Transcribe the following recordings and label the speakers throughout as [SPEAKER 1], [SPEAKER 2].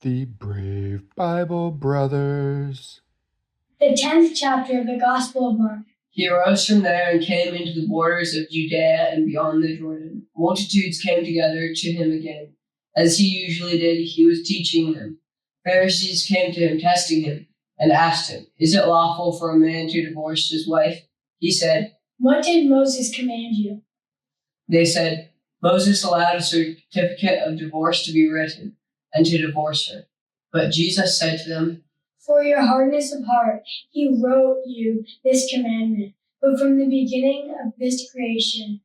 [SPEAKER 1] The brave Bible brothers.
[SPEAKER 2] The 10th chapter of the Gospel of Mark.
[SPEAKER 3] He arose from there and came into the borders of Judea and beyond the Jordan. Multitudes came together to him again. As he usually did, he was teaching them. Pharisees came to him, testing him, and asked him, "Is it lawful for a man to divorce his wife?" He said,
[SPEAKER 2] "What did Moses command you?"
[SPEAKER 3] They said, "Moses allowed a certificate of divorce to be written, and to divorce her." But Jesus said to them,
[SPEAKER 2] "For your hardness of heart, he wrote you this commandment. But from the beginning of this creation,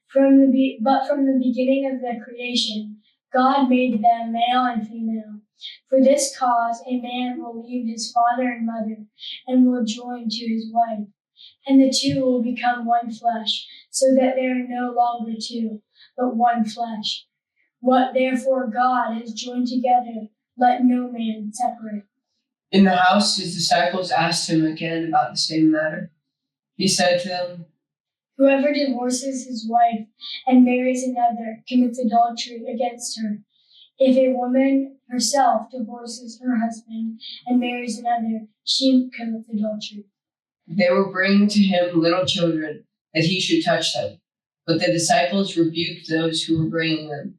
[SPEAKER 2] from the beginning of the creation, God made them male and female. For this cause, a man will leave his father and mother, and will join to his wife, and the two will become one flesh, so that they are no longer two, but one flesh. What therefore God has joined together, let no man separate."
[SPEAKER 3] In the house, his disciples asked him again about the same matter. He said to them,
[SPEAKER 2] "Whoever divorces his wife and marries another commits adultery against her. If a woman herself divorces her husband and marries another, she commits adultery."
[SPEAKER 3] They were bringing to him little children, that he should touch them. But the disciples rebuked those who were bringing them.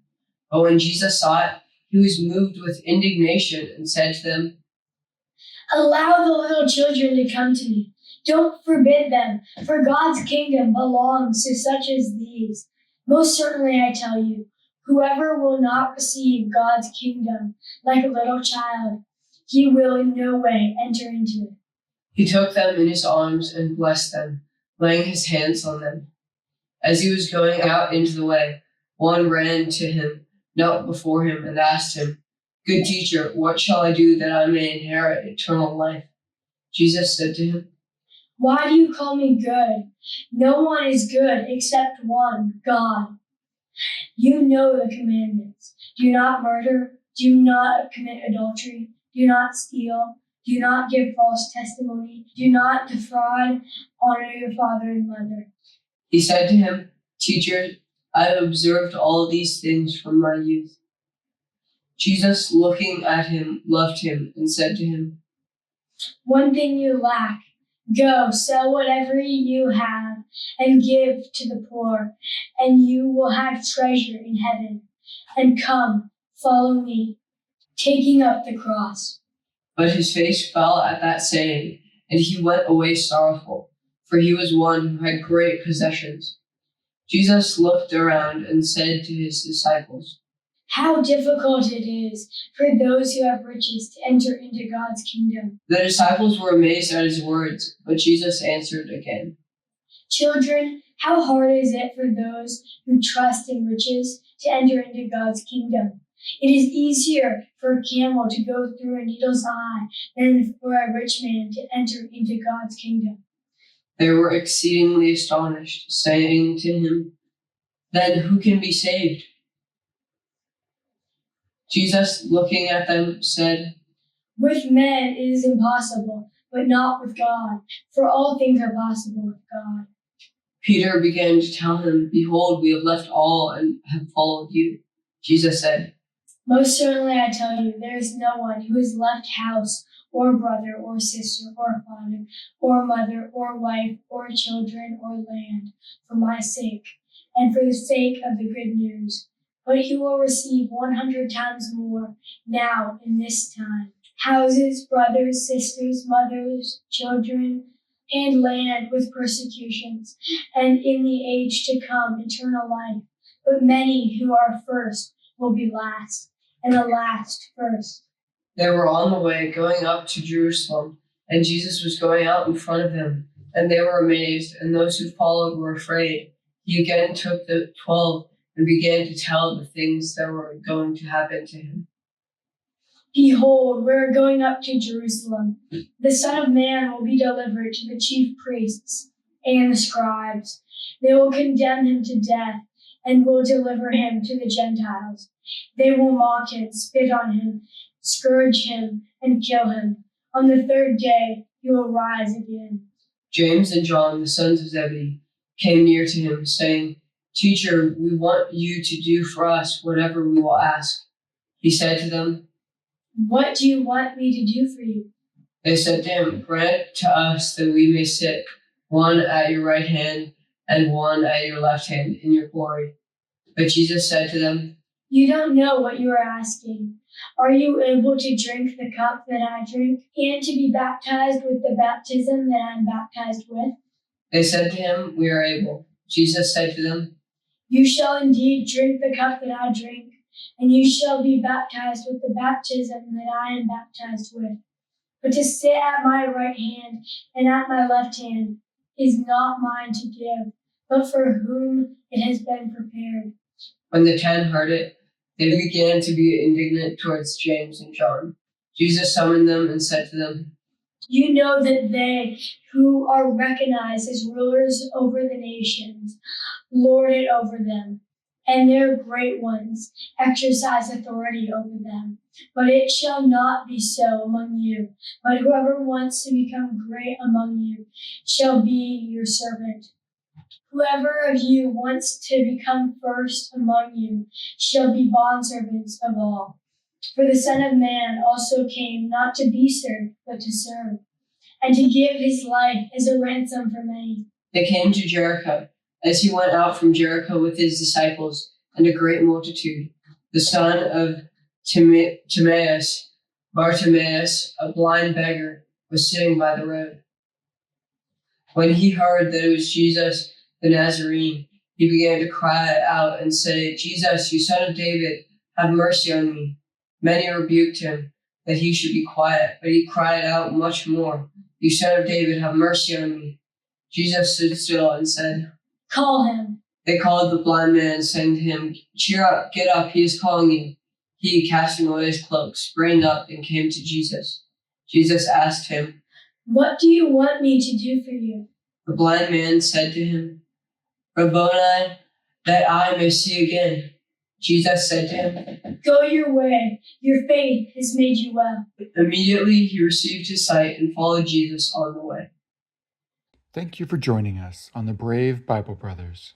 [SPEAKER 3] But when Jesus saw it, he was moved with indignation and said to them,
[SPEAKER 2] "Allow the little children to come to me. Don't forbid them, for God's kingdom belongs to such as these. Most certainly I tell you, whoever will not receive God's kingdom like a little child, he will in no way enter into it."
[SPEAKER 3] He took them in his arms and blessed them, laying his hands on them. As he was going out into the way, one ran to him, knelt before him, and asked him, "Good teacher, what shall I do that I may inherit eternal life?" Jesus said to him,
[SPEAKER 2] "Why do you call me good? No one is good except one, God. You know the commandments. Do not murder. Do not commit adultery. Do not steal. Do not give false testimony. Do not defraud. Honor your father and mother."
[SPEAKER 3] He said to him, "Teacher, I have observed all these things from my youth." Jesus, looking at him, loved him and said to him,
[SPEAKER 2] "One thing you lack. Go, sell whatever you have and give to the poor, and you will have treasure in heaven. And come, follow me." Taking up the cross.
[SPEAKER 3] But his face fell at that saying, and he went away sorrowful, for he was one who had great possessions. Jesus looked around and said to his disciples,
[SPEAKER 2] "How difficult it is for those who have riches to enter into God's kingdom."
[SPEAKER 3] The disciples were amazed at his words, but Jesus answered again,
[SPEAKER 2] "Children, how hard is it for those who trust in riches to enter into God's kingdom? It is easier for a camel to go through a needle's eye than for a rich man to enter into God's kingdom."
[SPEAKER 3] They were exceedingly astonished, saying to him, "Then who can be saved?" Jesus, looking at them, said,
[SPEAKER 2] "With men it is impossible, but not with God, for all things are possible with God."
[SPEAKER 3] Peter began to tell him, "Behold, we have left all and have followed you." Jesus said,
[SPEAKER 2] "Most certainly I tell you, there is no one who has left house or brother or sister or father or mother or wife or children or land for my sake and for the sake of the good news, but he will receive 100 times more now in this time. Houses, brothers, sisters, mothers, children, and land with persecutions, and in the age to come eternal life. But many who are first will be last, and the last first."
[SPEAKER 3] They were on the way, going up to Jerusalem, and Jesus was going out in front of them, and they were amazed, and those who followed were afraid. He again took the 12 and began to tell the things that were going to happen to him.
[SPEAKER 2] "Behold, we are going up to Jerusalem. The Son of Man will be delivered to the chief priests and the scribes. They will condemn him to death and will deliver him to the Gentiles. They will mock him, spit on him, scourge him, and kill him. On the third day, he will rise again."
[SPEAKER 3] James and John, the sons of Zebedee, came near to him, saying, "Teacher, we want you to do for us whatever we will ask." He said to them,
[SPEAKER 2] What do you want me to do for you?"
[SPEAKER 3] They said to him, "Grant to us that we may sit, one at your right hand and one at your left hand in your glory." But Jesus said to them,
[SPEAKER 2] "You don't know what you are asking. Are you able to drink the cup that I drink, and to be baptized with the baptism that I am baptized with?"
[SPEAKER 3] They said to him, "We are able." Jesus said to them,
[SPEAKER 2] "You shall indeed drink the cup that I drink, and you shall be baptized with the baptism that I am baptized with. But to sit at my right hand and at my left hand is not mine to give, but for whom it has been prepared."
[SPEAKER 3] When the 10 heard it, they began to be indignant towards James and John. Jesus summoned them and said to them,
[SPEAKER 2] "You know that they who are recognized as rulers over the nations lord it over them, and their great ones exercise authority over them. But it shall not be so among you. But whoever wants to become great among you shall be your servant. Whoever of you wants to become first among you shall be bondservants of all. For the Son of Man also came not to be served, but to serve, and to give his life as a ransom for many."
[SPEAKER 3] They came to Jericho. As he went out from Jericho with his disciples and a great multitude, the son of Timaeus, Bartimaeus, a blind beggar, was sitting by the road. When he heard that it was Jesus the Nazarene, he began to cry out and say, "Jesus, you son of David, have mercy on me." Many rebuked him that he should be quiet, but he cried out much more, "You son of David, have mercy on me." Jesus stood still and said,
[SPEAKER 2] "Call him."
[SPEAKER 3] They called the blind man, saying to him, "Cheer up, get up, he is calling you." He, casting away his cloak, sprang up and came to Jesus. Jesus asked him,
[SPEAKER 2] "What do you want me to do for you?"
[SPEAKER 3] The blind man said to him, "Rabboni, that I may see again." Jesus said to him,
[SPEAKER 2] "Go your way, your faith has made you well."
[SPEAKER 3] Immediately he received his sight and followed Jesus on the way.
[SPEAKER 1] Thank you for joining us on the Brave Bible Brothers.